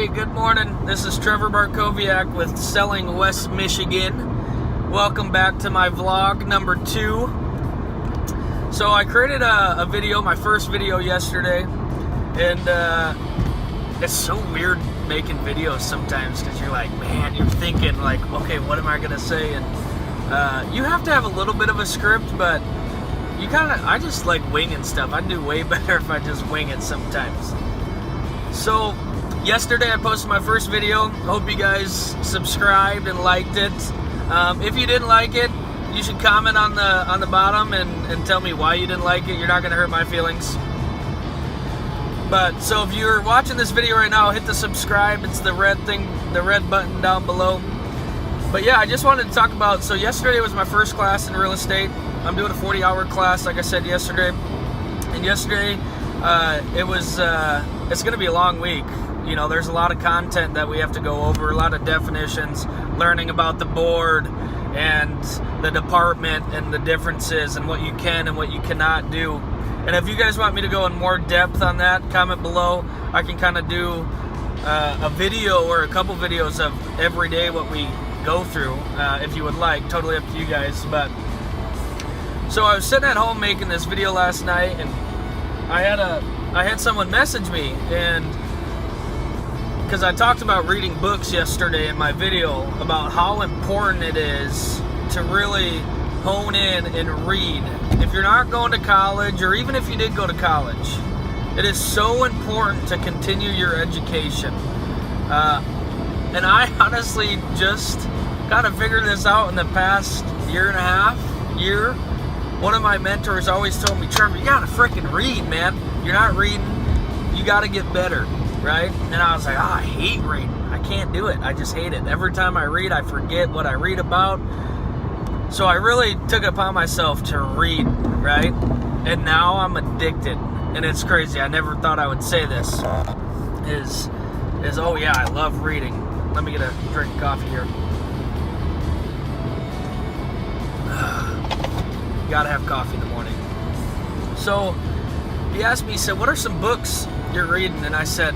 Hey, good morning. This is Trevor Barkowiak with Selling West Michigan. Welcome back to my vlog number 2. So I created a video, my first video yesterday, and it's so weird making videos sometimes because you're like, man, you're thinking like, okay, what am I gonna say? And you have to have a little bit of a script, but I just like winging stuff. I do way better if I just wing it sometimes. So yesterday I posted my first video. Hope you guys subscribed and liked it. If you didn't like it, you should comment on the bottom and tell me why you didn't like it. You're not gonna hurt my feelings. But so if you're watching this video right now, hit the subscribe. It's the red thing, the red button down below. But yeah, I just wanted to talk about, so yesterday was my first class in real estate. I'm doing a 40-hour class, like I said yesterday. And yesterday, it's going to be a long week. You know, there's a lot of content that we have to go over, a lot of definitions, learning about the board and the department and the differences and what you can and what you cannot do. And if you guys want me to go in more depth on that, comment below. I can kind of do a video or a couple videos of every day what we go through, if you would like. Totally up to you guys. But so I was sitting at home making this video last night, and I had someone message me, and because I talked about reading books yesterday in my video about how important it is to really hone in and read. If you're not going to college, or even if you did go to college, it is so important to continue your education. And I honestly just kind of figured this out in the past year and a half. One of my mentors always told me, Trevor, you gotta freaking read, man. You're not reading, you gotta get better, right? And I was like, I hate reading. I can't do it. I just hate it. Every time I read, I forget what I read about. So I really took it upon myself to read, right? And now I'm addicted. And it's crazy. I never thought I would say this. Oh yeah, I love reading. Let me get a drink of coffee here. Gotta have coffee in the morning. So he asked me, he said, what are some books you're reading? And I said,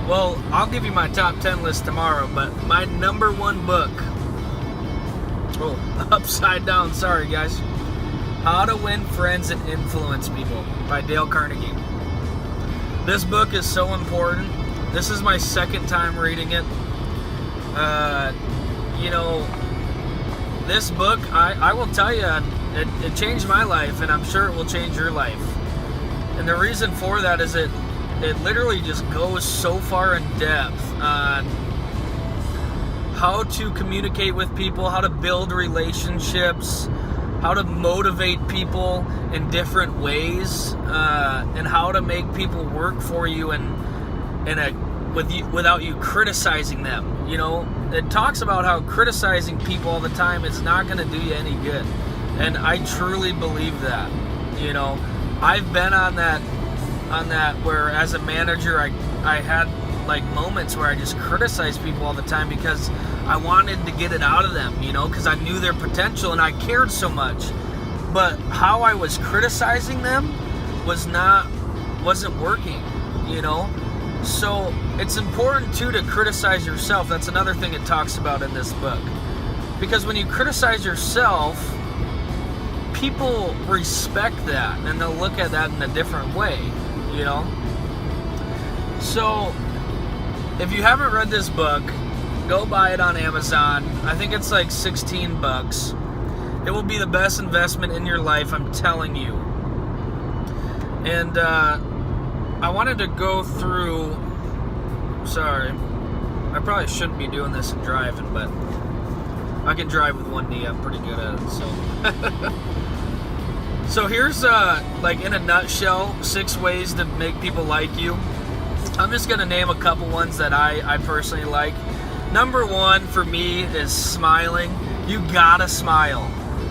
well, I'll give you my top 10 list tomorrow, but my number one book, upside down, sorry guys, How to Win Friends and Influence People by Dale Carnegie. This book is so important. This is my second time reading it. This book, I will tell you, it changed my life, and I'm sure it will change your life. And the reason for that is it literally just goes so far in depth on how to communicate with people, how to build relationships, how to motivate people in different ways, and how to make people work for you without you criticizing them. You know, it talks about how criticizing people all the time is not going to do you any good. And I truly believe that. You know, I've been on that where as a manager I had like moments where I just criticized people all the time because I wanted to get it out of them, you know, because I knew their potential and I cared so much. But how I was criticizing them wasn't working, you know. So it's important too to criticize yourself. That's another thing it talks about in this book. Because when you criticize yourself, people respect that and they'll look at that in a different way, you know. So if you haven't read this book, go buy it on Amazon. I think it's like $16. It will be the best investment in your life, I'm telling you. And I wanted to go through, sorry, I probably shouldn't be doing this and driving, but I can drive with one knee. I'm pretty good at it, so. So here's, like in a nutshell, 6 ways to make people like you. I'm just going to name a couple ones that I personally like. Number 1 for me is smiling. You gotta smile.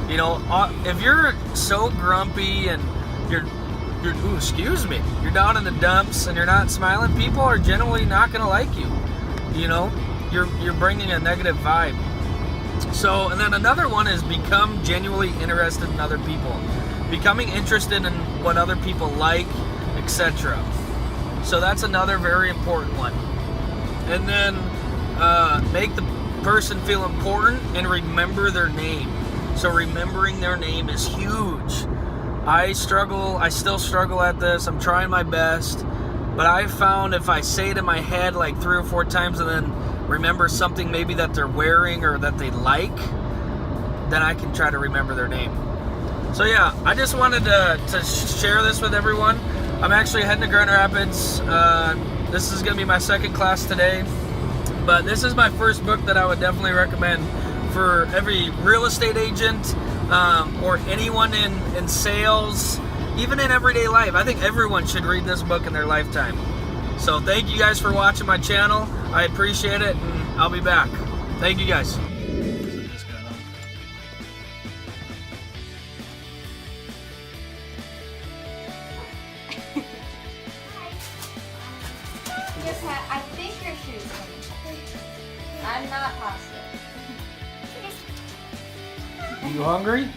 You know, if you're so grumpy and you're down in the dumps and you're not smiling, people are generally not going to like you. You know, you're bringing a negative vibe. So, and then another one is become genuinely interested in other people. Becoming interested in what other people like, etc. So that's another very important one. and then make the person feel important and remember their name. So remembering their name is huge. I still struggle at this. I'm trying my best, but I found if I say it in my head like 3 or 4 times and then remember something maybe that they're wearing or that they like, then I can try to remember their name. So yeah, I just wanted to share this with everyone. I'm actually heading to Grand Rapids. This is going to be my second class today, but this is my first book that I would definitely recommend for every real estate agent or anyone in sales, even in everyday life. I think everyone should read this book in their lifetime. So thank you guys for watching my channel. I appreciate it, and I'll be back. Thank you guys. I think your shoes. I'm not positive. You hungry?